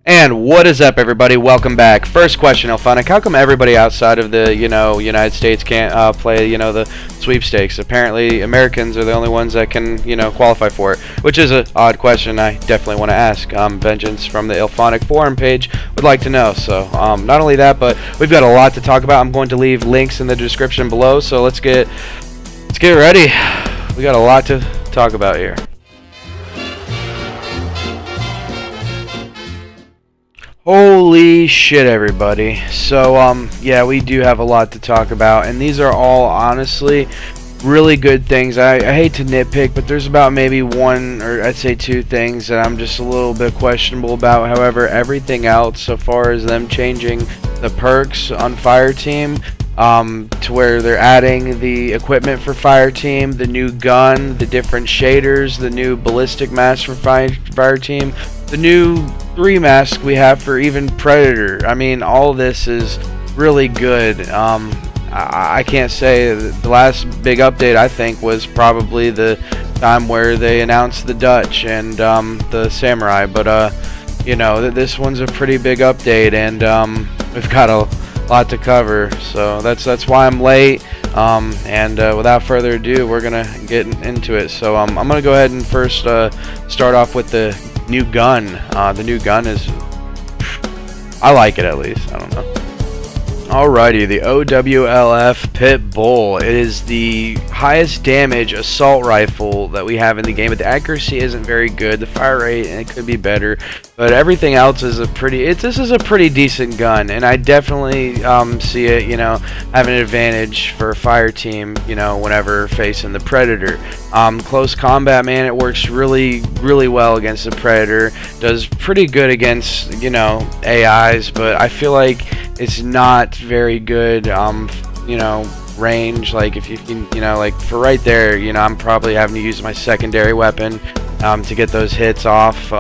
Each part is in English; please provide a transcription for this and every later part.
And what is up, everybody? Welcome back. First question, Elphonic. How come everybody outside of the, United States can't play, the sweepstakes? Apparently, Americans are the only ones that can, qualify for it, which is an odd question I definitely want to ask. Vengeance from the Elphonic forum page would like to know. So, not only that, but we've got a lot to talk about. I'm going to leave links in the description below. So let's get ready. We got a lot to talk about here. Holy shit, everybody. So, yeah, we do have a lot to talk about, and these are all, honestly, really good things. I hate to nitpick, but there's about maybe one, or I'd say two things that I'm just a little bit questionable about. However, everything else, so far as them changing the perks on Fireteam, to where they're adding the equipment for Fireteam, the new gun, the different shaders, the new ballistic mask for Fireteam, the new 3 mask we have for even Predator. I mean, all this is really good. I can't say the last big update I think was probably the time where they announced the Dutch and the Samurai, but this one's a pretty big update, and we've got a lot to cover, so that's why I'm late. Without further ado, we're gonna get into it. So I'm gonna go ahead and first start off with the new gun. The new gun is, I like it, at least. I don't know. Alrighty, the OWLF Pit Bull. It is the highest damage assault rifle that we have in the game, but the accuracy isn't very good. The fire rate, and it could be better, but everything else is this is a pretty decent gun, and I definitely see it, having an advantage for Fireteam, whenever facing the Predator. Close combat, man, it works really well against the Predator. Does pretty good against, AIs, but I feel like it's not very good, range. Like if you can, like for right there, I'm probably having to use my secondary weapon to get those hits off.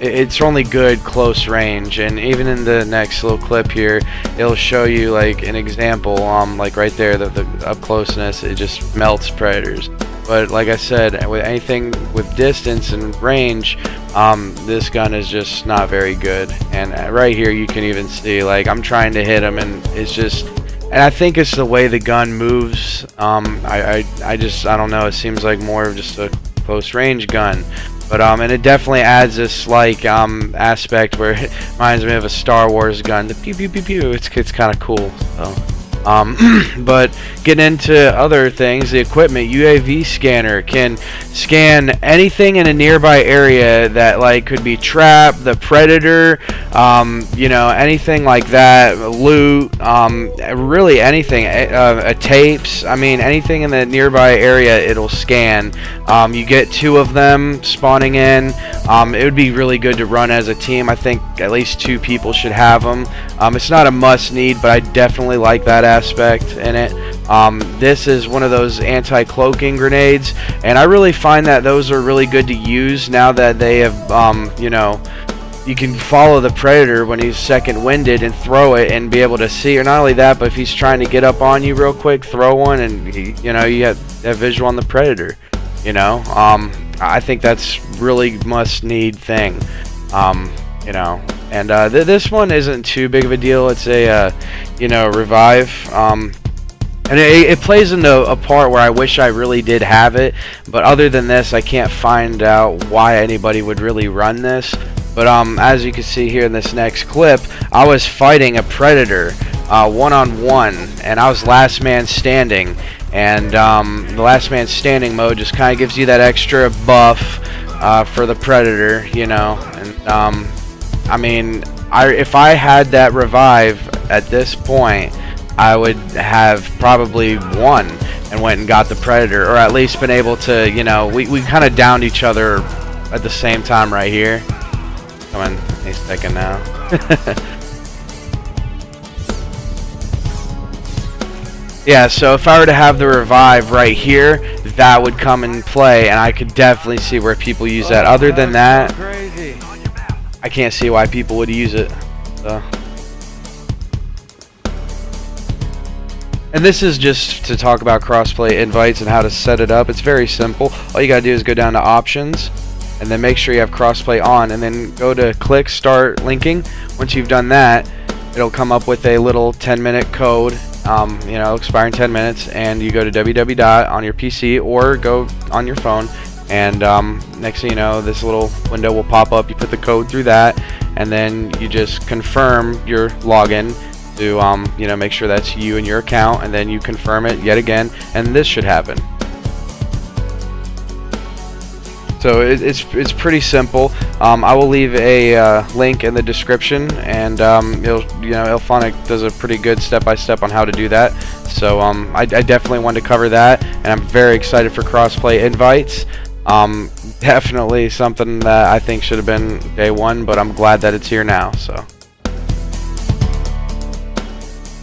It's only good close range, and even in the next little clip here, it'll show you like an example. Like right there, the up closeness, it just melts Predators. But like I said, with anything with distance and range, this gun is just not very good. And right here you can even see, like, I'm trying to hit him, and it's just, and I think it's the way the gun moves. I don't know, it seems like more of just a close range gun. But and it definitely adds this like aspect where it reminds me of a Star Wars gun. The pew pew pew pew. It's kind of cool. So. But getting into other things, the equipment, UAV scanner can scan anything in a nearby area that like could be trap, the Predator, anything like that, loot, really anything, tapes. I mean, anything in the nearby area, it'll scan. You get 2 of them spawning in. It would be really good to run as a team. I think at least 2 people should have them. It's not a must need, but I definitely like that aspect in it. This is one of those anti-cloaking grenades, and I really find that those are really good to use now that they have, you can follow the Predator when he's second winded and throw it and be able to see, or not only that, but if he's trying to get up on you real quick, throw one, and you have visual on the Predator. I think that's really must need thing. This one isn't too big of a deal. It's a revive, and it plays into a part where I wish I really did have it, but other than this, I can't find out why anybody would really run this. But as you can see here in this next clip, I was fighting a Predator one-on-one, and I was last man standing. And the last man standing mode just kind of gives you that extra buff for the Predator, and I mean, if I had that revive at this point, I would have probably won and went and got the Predator, or at least been able to, we kind of downed each other at the same time right here. Come on, a second now. Yeah, so if I were to have the revive right here, that would come in play, and I could definitely see where people use that. Other than that, I can't see why people would use it. So. And this is just to talk about crossplay invites and how to set it up. It's very simple. All you gotta do is go down to options, and then make sure you have crossplay on, and then go to click start linking. Once you've done that, it'll come up with a little 10-minute code, you know, expire in 10 minutes, and you go to www dot on your PC or go on your phone, and next thing you know, this little window will pop up. You put the code through that, and then you just confirm your login to you know, make sure that's you and your account, and then you confirm it yet again, and this should happen. So it's pretty simple. I will leave a link in the description, and Ilphonic does a pretty good step-by-step on how to do that. So I definitely wanted to cover that, and I'm very excited for crossplay invites. Definitely something that I think should have been day one, but I'm glad that it's here now. So.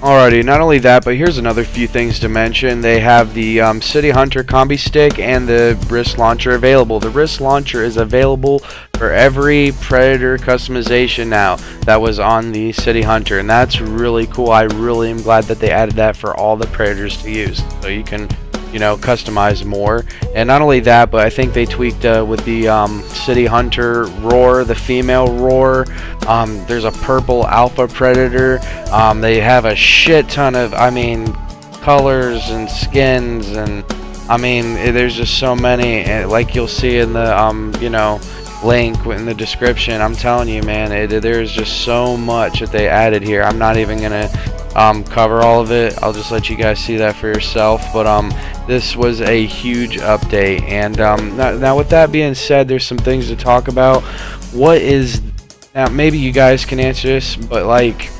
Alrighty, not only that, but here's another few things to mention. They have the City Hunter combi stick and the wrist launcher available. The wrist launcher is available for every Predator customization now that was on the City Hunter, and that's really cool. I really am glad that they added that for all the Predators to use, so you can, you know, customize more. And not only that, but I think they tweaked with the City Hunter roar, the female roar. There's a purple alpha Predator. They have a shit ton of, I mean, colors and skins, and I mean, there's just so many, like you'll see in the you know, link in the description. I'm telling you, man, there's just so much that they added here. I'm not even gonna cover all of it. I'll just let you guys see that for yourself. But this was a huge update, and now with that being said, there's some things to talk about. What is, now maybe you guys can answer this, but like,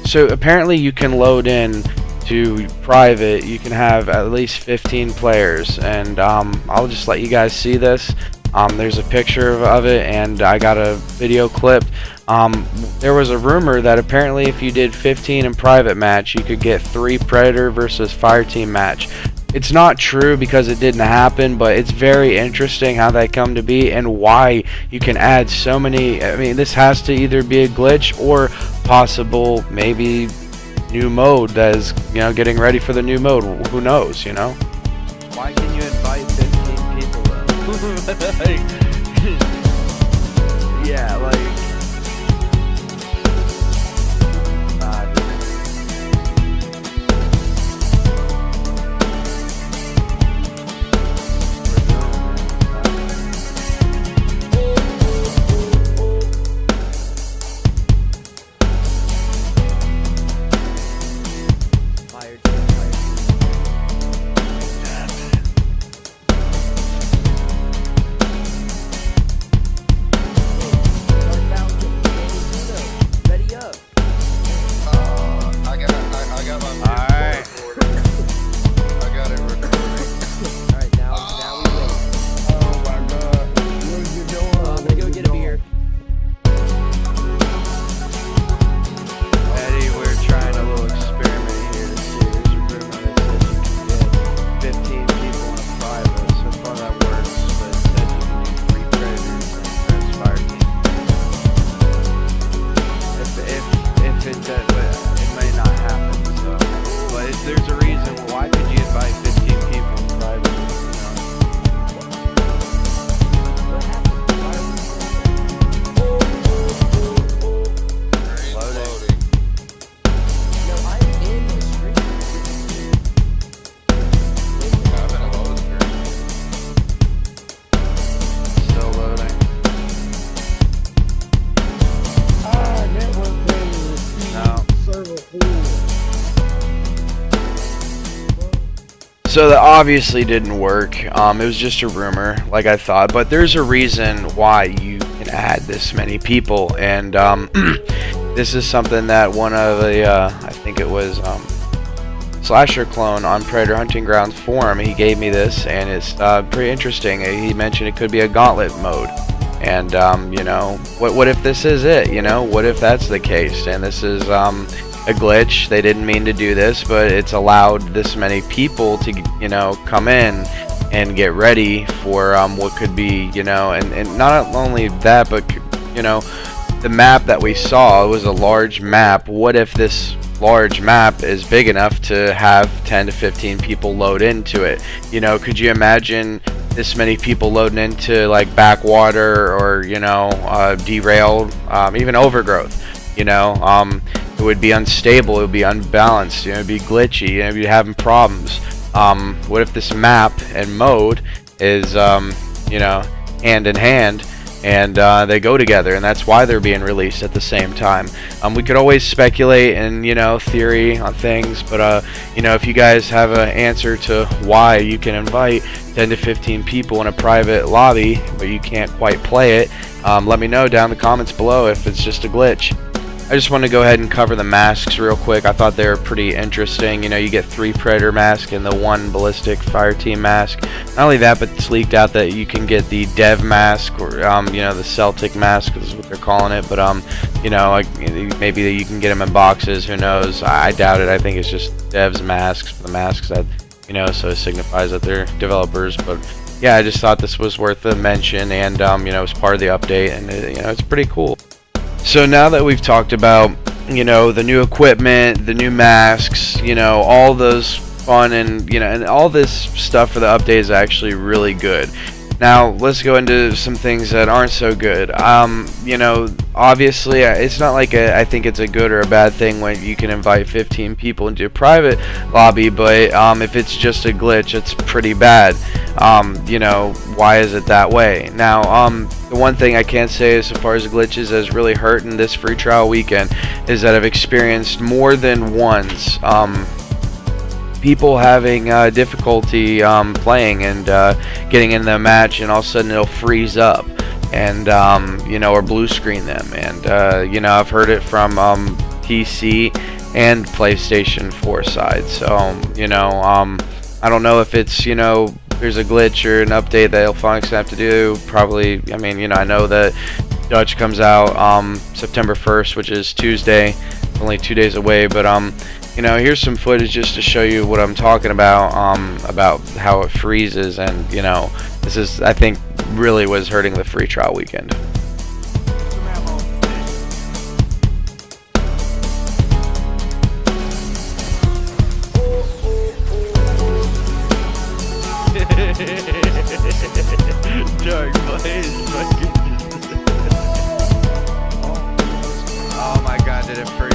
so apparently you can load in to private, you can have at least 15 players, and I'll just let you guys see this. There's a picture of it, and I got a video clip. There was a rumor that apparently if you did 15 in private match, you could get 3 Predator versus Fireteam match. It's not true because it didn't happen, but it's very interesting how that come to be and why you can add so many. I mean, this has to either be a glitch or possible maybe new mode that is, you know, getting ready for the new mode. Who knows, you know? Why can you invite 15 people though? Like, yeah, like. So that obviously didn't work. It was just a rumor, like I thought, but there's a reason why you can add this many people, and this is something that one of the I think it was Slasher Clone on Predator Hunting Grounds forum, he gave me this, and it's pretty interesting. He mentioned it could be a gauntlet mode, and you know, what if this is it? You know, what if that's the case, and this is a glitch? They didn't mean to do this, but it's allowed this many people to, you know, come in and get ready for what could be, you know, and not only that, but, you know, the map that we saw, it was a large map. What if this large map is big enough to have 10 to 15 people load into it? You know, could you imagine this many people loading into like backwater or, you know, derailed, even overgrowth. You know, it would be unstable, it would be unbalanced, you know, it'd be glitchy, you know, you'd be having problems. What if this map and mode is, you know, hand in hand, and they go together, and that's why they're being released at the same time. We could always speculate and, you know, theory on things, but you know, if you guys have an answer to why you can invite 10 to 15 people in a private lobby but you can't quite play it, let me know down in the comments below if it's just a glitch. I just want to go ahead and cover the masks real quick. I thought they were pretty interesting. You know, you get 3 Predator masks and the 1 Ballistic Fireteam mask. Not only that, but it's leaked out that you can get the Dev mask, or you know, the Celtic mask is what they're calling it. But you know, like, maybe you can get them in boxes. Who knows? I doubt it. I think it's just Dev's masks, the masks that, you know, so it signifies that they're developers. But yeah, I just thought this was worth a mention, and you know, it's part of the update, and you know, it's pretty cool. So now that we've talked about, you know, the new equipment, the new masks, you know, all those fun, and, you know, and all this stuff for the update is actually really good. Now let's go into some things that aren't so good. You know, obviously it's not like I think it's a good or a bad thing when you can invite 15 people into a private lobby, but if it's just a glitch, it's pretty bad. You know, why is it that way? Now, the one thing I can say as far as glitches has really hurt in this free trial weekend is that I've experienced more than once people having difficulty playing and getting in the match, and all of a sudden it'll freeze up, and you know, or blue screen them, and you know, I've heard it from PC and PlayStation 4 side. So you know, I don't know if it's, you know, there's a glitch or an update that Ilphonic's gonna have to do. Probably, I mean, you know, I know that Dutch comes out September 1st, which is Tuesday, only 2 days away, but you know, here's some footage just to show you what I'm talking about how it freezes, and you know, this is, I think, really was hurting the free trial weekend. Dark Blaze, oh my god, did it freeze?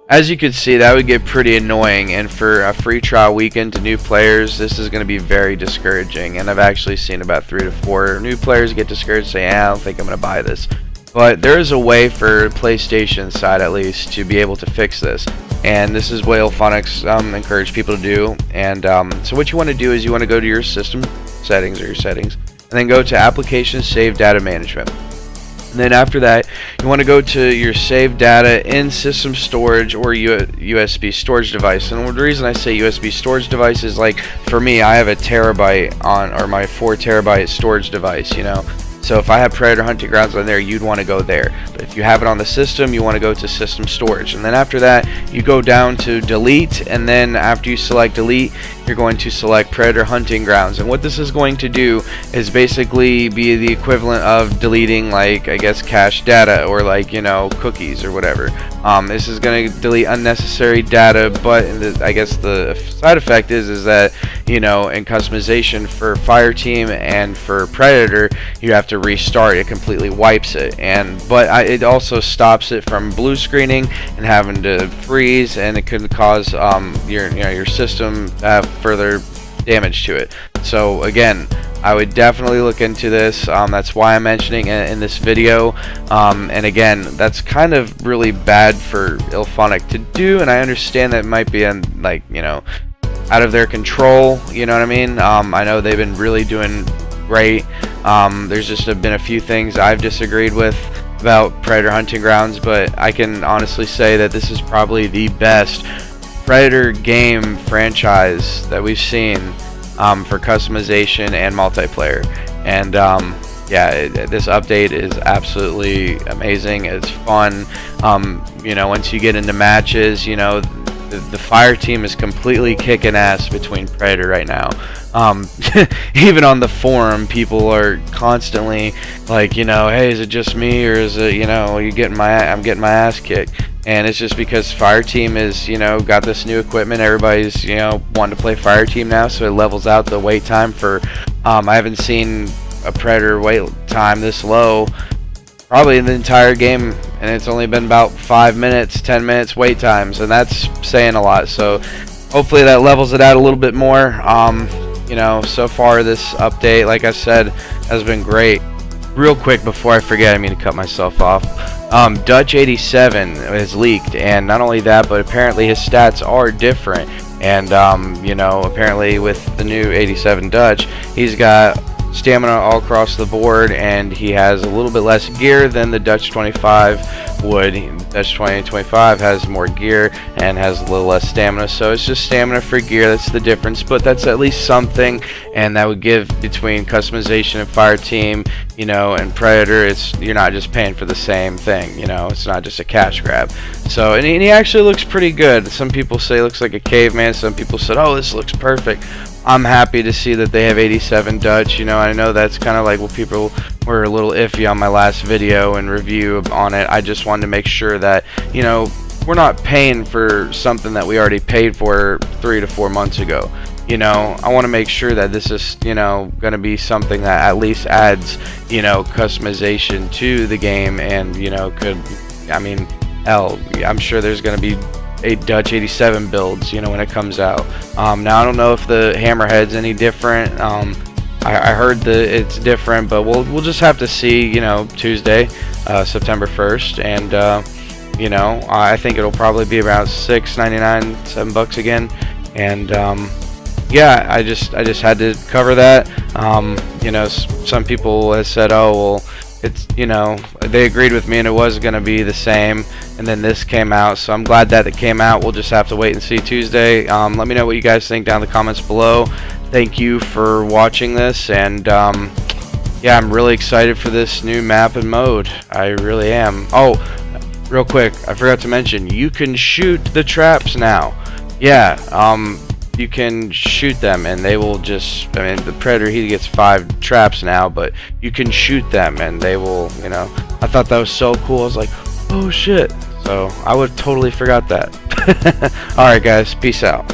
As you can see, that would get pretty annoying, and for a free trial weekend to new players, this is going to be very discouraging. And I've actually seen about 3 to 4 new players get discouraged, saying, I don't think I'm going to buy this. But there is a way for PlayStation side, at least, to be able to fix this, and this is what Ilphonics encourage people to do. And so what you want to do is you want to go to your system settings, or your settings, and then go to Applications, Save Data Management. And then after that, you want to go to your saved data in system storage or USB storage device. And the reason I say USB storage device is, like, for me, I have a terabyte on, or my 4 terabyte storage device, you know. So if I have Predator Hunting Grounds on there, you'd want to go there. But if you have it on the system, you want to go to system storage. And then after that, you go down to delete, and then after you select delete, you're going to select Predator Hunting Grounds. And what this is going to do is basically be the equivalent of deleting, like, I guess, cache data, or, like, you know, cookies or whatever. This is going to delete unnecessary data, but I guess the side effect is that, you know, in customization for Fireteam and for Predator, you have to restart. It completely wipes it, but it also stops it from blue screening and having to freeze, and it could cause your system to have further damage to it. So again, I would definitely look into this. That's why I'm mentioning it in this video. And again, that's kind of really bad for Ilphonic to do, and I understand that it might be like, you know, out of their control, you know what I mean? I know they've been really doing great. There's just been a few things I've disagreed with about Predator Hunting Grounds, but I can honestly say that this is probably the best Predator game franchise that we've seen for customization and multiplayer. And yeah, this update is absolutely amazing. It's fun. You know, once you get into matches, you know, the fire team is completely kicking ass between Predator right now. Even on the forum, people are constantly like, you know, hey, is it just me, or is it, you know, I'm getting my ass kicked? And it's just because Fireteam is, you know, got this new equipment. Everybody's, you know, wanting to play Fireteam now, so it levels out the wait time for. I haven't seen a Predator wait time this low probably in the entire game, and it's only been about 5 minutes, 10 minutes wait times, and that's saying a lot. So hopefully that levels it out a little bit more. You know, so far this update, like I said, has been great. Real quick before I forget, I mean to cut myself off. Dutch 87 is leaked, and not only that, but apparently his stats are different. And you know, apparently with the new 87 Dutch, he's got stamina all across the board, and he has a little bit less gear than the Dutch 25 would. Dutch 25 has more gear and has a little less stamina, so it's just stamina for gear, that's the difference. But that's at least something, and that would give between customization and Fireteam, you know, and Predator, you're not just paying for the same thing, you know, it's not just a cash grab. So, and he actually looks pretty good. Some people say he looks like a caveman, some people said, oh, this looks perfect. I'm happy to see that they have 87 Dutch. You know, I know that's kind of like what people were a little iffy on my last video and review on it. I just wanted to make sure that, you know, we're not paying for something that we already paid for 3 to 4 months ago. You know, I want to make sure that this is, you know, going to be something that at least adds, you know, customization to the game, and, you know, could, I mean, hell, I'm sure there's going to be a Dutch 87 builds, you know, when it comes out. Now I don't know if the hammerhead's any different. I heard that it's different, but we'll just have to see, you know, Tuesday, September 1st, and you know, I think it'll probably be around $6.99, $7 again, and yeah, I just had to cover that. You know, some people have said, oh well, it's, you know, they agreed with me and it was going to be the same, and then this came out, so I'm glad that it came out. We'll just have to wait and see Tuesday. Let me know what you guys think down in the comments below. Thank you for watching this, and yeah, I'm really excited for this new map and mode. I really am. Oh, real quick, I forgot to mention, you can shoot the traps now. Yeah, you can shoot them and they will just, I mean, the Predator, he gets 5 traps now, but you can shoot them and they will, you know, I thought that was so cool. I was like, oh shit. So I would totally forgot that. Alright guys, peace out.